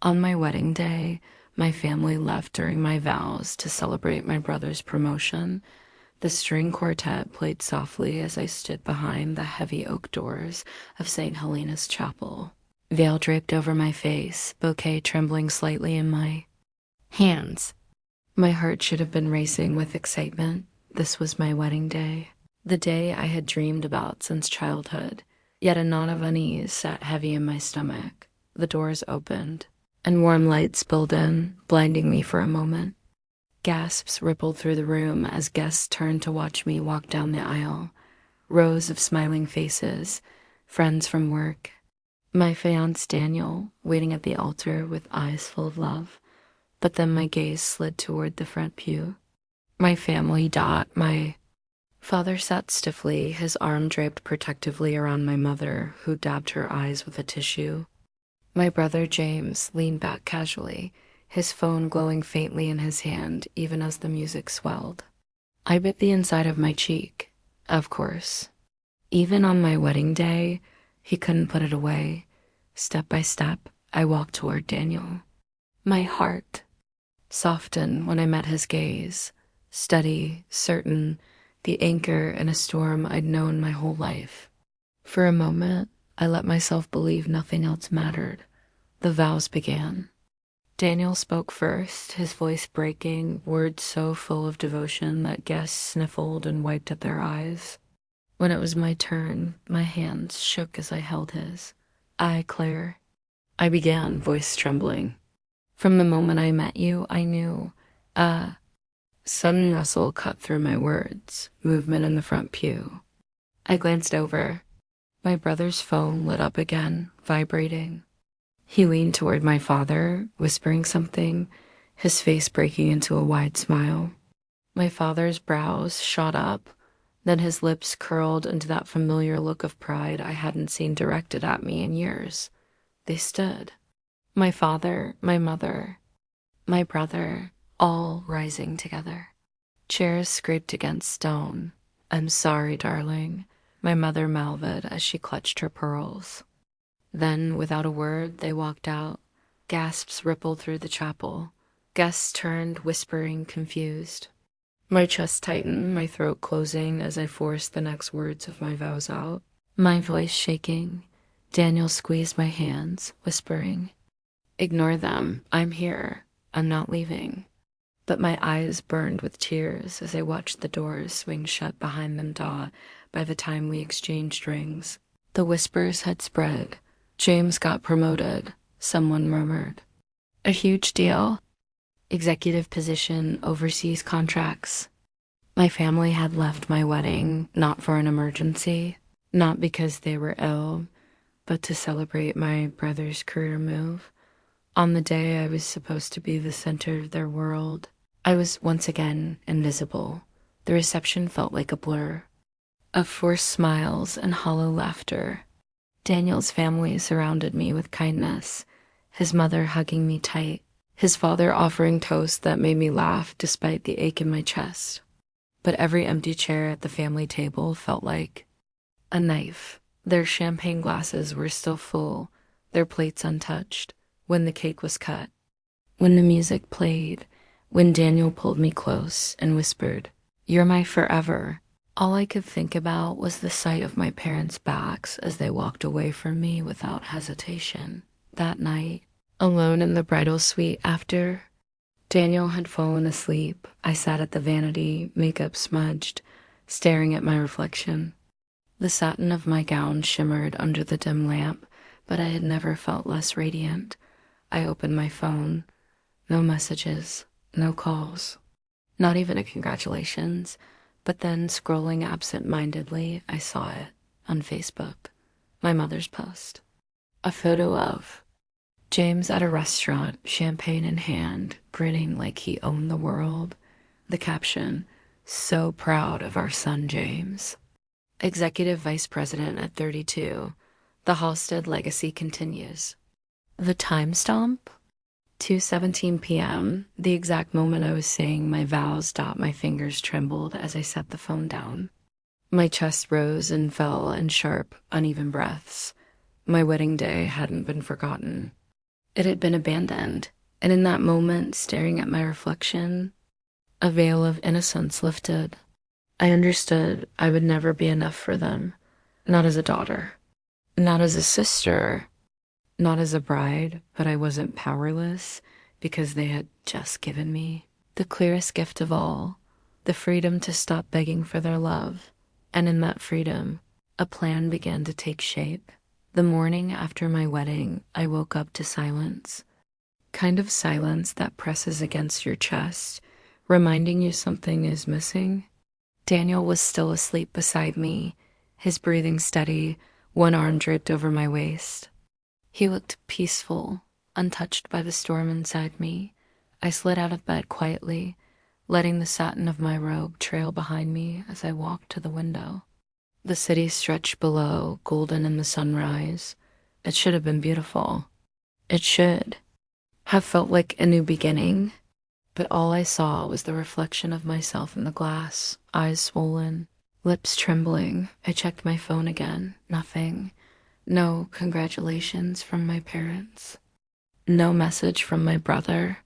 On my wedding day, my family left during my vows to celebrate my brother's promotion. The string quartet played softly as I stood behind the heavy oak doors of St. Helena's Chapel. Veil draped over my face, bouquet trembling slightly in my hands. My heart should have been racing with excitement. This was my wedding day, the day I had dreamed about since childhood. Yet a knot of unease sat heavy in my stomach. The doors opened, and warm light spilled in, blinding me for a moment. Gasps rippled through the room as guests turned to watch me walk down the aisle. Rows of smiling faces, friends from work. My fiancé Daniel, waiting at the altar with eyes full of love. But then my gaze slid toward the front pew. My family Dot, my father sat stiffly, his arm draped protectively around my mother, who dabbed her eyes with a tissue. My brother James leaned back casually, his phone glowing faintly in his hand even as the music swelled. I bit the inside of my cheek, of course. Even on my wedding day, he couldn't put it away. Step by step, I walked toward Daniel. My heart softened when I met his gaze, steady, certain, the anchor in a storm I'd known my whole life. For a moment, I let myself believe nothing else mattered. The vows began. Daniel spoke first, his voice breaking, words so full of devotion that guests sniffled and wiped at their eyes. When it was my turn, my hands shook as I held his. Claire. I began, voice trembling. From the moment I met you, I knew. Sudden rustle cut through my words, movement in the front pew. I glanced over. My brother's phone lit up again, vibrating. He leaned toward my father, whispering something, his face breaking into a wide smile. My father's brows shot up, then his lips curled into that familiar look of pride I hadn't seen directed at me in years. They stood. My father, my mother, my brother, all rising together. Chairs scraped against stone. "I'm sorry, darling," my mother mouthed as she clutched her pearls. Then, without a word, they walked out. Gasps rippled through the chapel. Guests turned, whispering, confused. My chest tightened, my throat closing as I forced the next words of my vows out. My voice shaking. Daniel squeezed my hands, whispering, "Ignore them. I'm here. I'm not leaving." But my eyes burned with tears as I watched the doors swing shut behind them by the time we exchanged rings. The whispers had spread. James got promoted, someone murmured. A huge deal. Executive position, overseas contracts. My family had left my wedding, not for an emergency, not because they were ill, but to celebrate my brother's career move. On the day I was supposed to be the center of their world, I was once again invisible. The reception felt like a blur of forced smiles and hollow laughter. Daniel's family surrounded me with kindness, his mother hugging me tight, his father offering toast that made me laugh despite the ache in my chest. But every empty chair at the family table felt like a knife. Their champagne glasses were still full, their plates untouched, when the cake was cut. When the music played, when Daniel pulled me close and whispered, "You're my forever," all I could think about was the sight of my parents' backs as they walked away from me without hesitation. That night, alone in the bridal suite after Daniel had fallen asleep, I sat at the vanity, makeup smudged, staring at my reflection. The satin of my gown shimmered under the dim lamp, but I had never felt less radiant. I opened my phone. No messages, no calls, not even a congratulations. But then, scrolling absent-mindedly, I saw it on Facebook. My mother's post. A photo of James at a restaurant, champagne in hand, grinning like he owned the world. The caption, "So proud of our son James." Executive Vice President at 32. The Halstead legacy continues. The timestamp? 2:17 p.m., the exact moment I was saying my vows. My fingers trembled as I set the phone down. My chest rose and fell in sharp, uneven breaths. My wedding day hadn't been forgotten. It had been abandoned, and in that moment, staring at my reflection, a veil of innocence lifted. I understood I would never be enough for them, not as a daughter, not as a sister, not as a bride, but I wasn't powerless because they had just given me the clearest gift of all, the freedom to stop begging for their love. And in that freedom, a plan began to take shape. The morning after my wedding, I woke up to silence, kind of silence that presses against your chest, reminding you something is missing. Daniel was still asleep beside me, his breathing steady, one arm draped over my waist. He looked peaceful, untouched by the storm inside me. I slid out of bed quietly, letting the satin of my robe trail behind me as I walked to the window. The city stretched below, golden in the sunrise. It should have been beautiful. It should have felt like a new beginning. But all I saw was the reflection of myself in the glass, eyes swollen, lips trembling. I checked my phone again. Nothing. No congratulations from my parents. No message from my brother.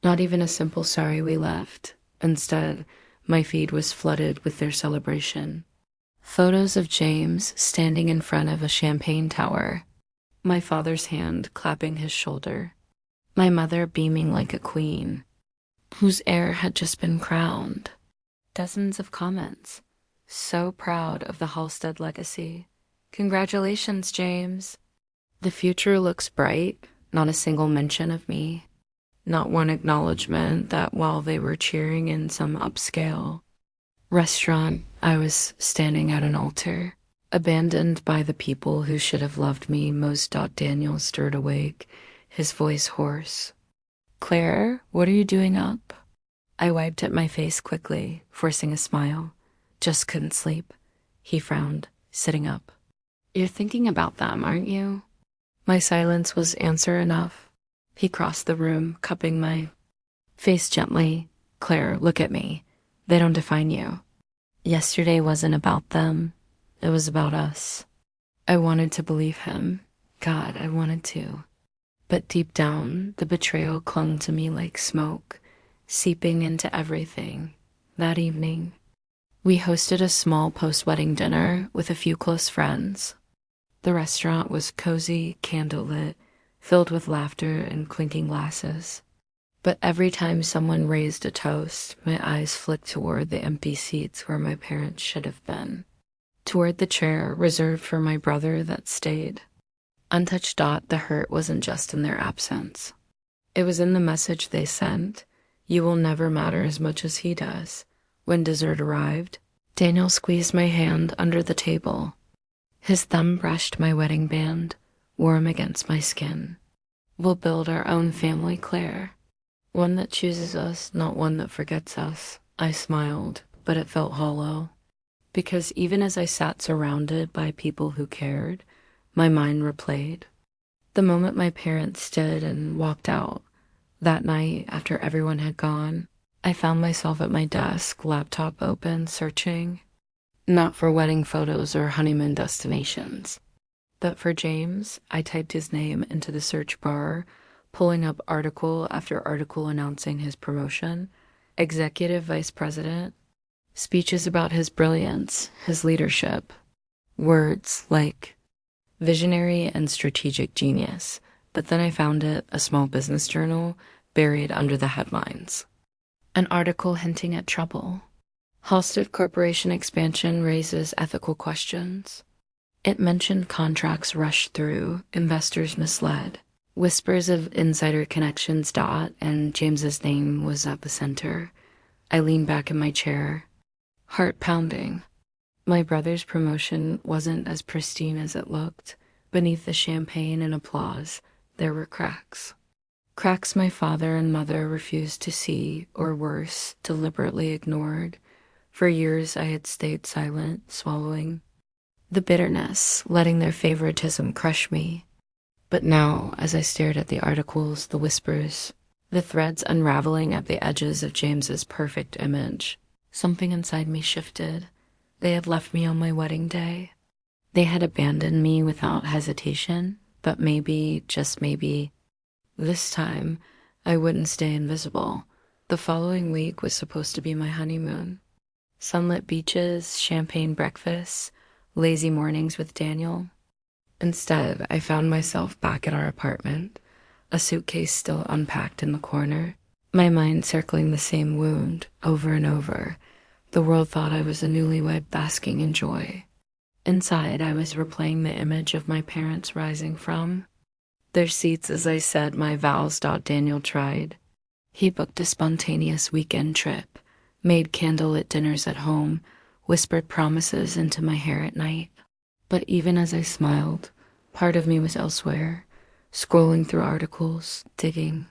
Not even a simple sorry we left. Instead, my feed was flooded with their celebration. Photos of James standing in front of a champagne tower. My father's hand clapping his shoulder. My mother beaming like a queen, whose heir had just been crowned. Dozens of comments. So proud of the Halstead legacy. Congratulations, James. The future looks bright. Not a single mention of me. Not one acknowledgement that while they were cheering in some upscale restaurant, I was standing at an altar, abandoned by the people who should have loved me most. Daniel stirred awake, his voice hoarse. Claire, what are you doing up? I wiped at my face quickly, forcing a smile. Just couldn't sleep. He frowned, sitting up. You're thinking about them, aren't you? My silence was answer enough. He crossed the room, cupping my face gently. Claire, look at me. They don't define you. Yesterday wasn't about them. It was about us. I wanted to believe him. God, I wanted to. But deep down, the betrayal clung to me like smoke, seeping into everything. That evening, we hosted a small post-wedding dinner with a few close friends. The restaurant was cozy, candlelit, filled with laughter and clinking glasses. But every time someone raised a toast, my eyes flicked toward the empty seats where my parents should have been. Toward the chair reserved for my brother that stayed. Untouched. The hurt wasn't just in their absence. It was in the message they sent. You will never matter as much as he does. When dessert arrived, Daniel squeezed my hand under the table. His thumb brushed my wedding band, warm against my skin. We'll build our own family, Claire. One that chooses us, not one that forgets us. I smiled, but it felt hollow. Because even as I sat surrounded by people who cared, my mind replayed. The moment my parents stood and walked out, that night after everyone had gone, I found myself at my desk, laptop open, searching. Not for wedding photos or honeymoon destinations. But for James, I typed his name into the search bar, pulling up article after article announcing his promotion, executive vice president, speeches about his brilliance, his leadership, words like visionary and strategic genius. But then I found it, a small business journal, buried under the headlines. An article hinting at trouble. Halstead Corporation expansion raises ethical questions. It mentioned contracts rushed through, investors misled, whispers of insider connections. And James's name was at the center. I leaned back in my chair, heart pounding. My brother's promotion wasn't as pristine as it looked. Beneath the champagne and applause, there were cracks. Cracks my father and mother refused to see, or worse, deliberately ignored. For years I had stayed silent, swallowing the bitterness, letting their favoritism crush me. But now, as I stared at the articles, the whispers, the threads unraveling at the edges of James's perfect image, something inside me shifted. They had left me on my wedding day. They had abandoned me without hesitation, but maybe, just maybe, This time, I wouldn't stay invisible. The following week was supposed to be my honeymoon. Sunlit beaches, champagne breakfasts, lazy mornings with Daniel. Instead, I found myself back at our apartment, a suitcase still unpacked in the corner, my mind circling the same wound over and over. The world thought I was a newlywed basking in joy. Inside, I was replaying the image of my parents rising from their seats as I said my vows. Daniel tried. He booked a spontaneous weekend trip, made candlelit dinners at home, whispered promises into my hair at night. But even as I smiled, part of me was elsewhere, scrolling through articles, digging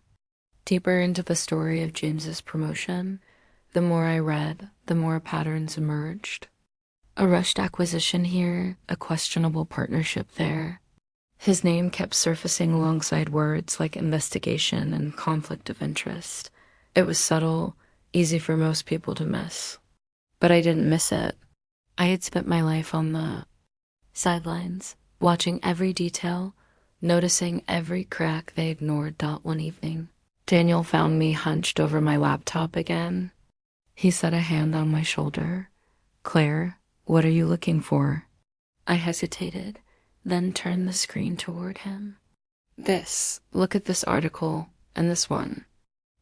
deeper into the story of James's promotion. The more I read, the more patterns emerged. A rushed acquisition here, a questionable partnership there. His name kept surfacing alongside words like investigation and conflict of interest. It was subtle, easy for most people to miss. But I didn't miss it. I had spent my life on the sidelines, watching every detail, noticing every crack they ignored. One evening, Daniel found me hunched over my laptop again. He set a hand on my shoulder. "Claire, what are you looking for?" I hesitated, then turned the screen toward him. Look at this article, and this one.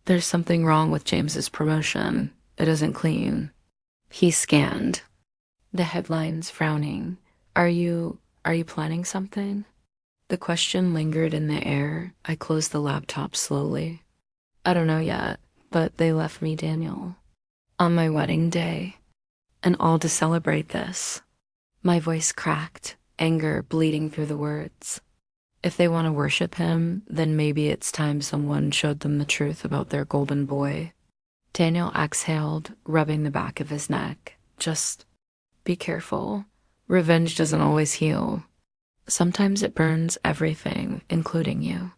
There's something wrong with James's promotion. It isn't clean. He scanned the headlines, frowning. Are you planning something?" The question lingered in the air. I closed the laptop slowly. "I don't know yet, but they left me Daniel on my wedding day, and all to celebrate this." My voice cracked, anger bleeding through the words. If they want to worship him, then maybe it's time someone showed them the truth about their golden boy. Daniel exhaled, rubbing the back of his neck. "Just be careful. Revenge doesn't always heal. Sometimes it burns everything, including you."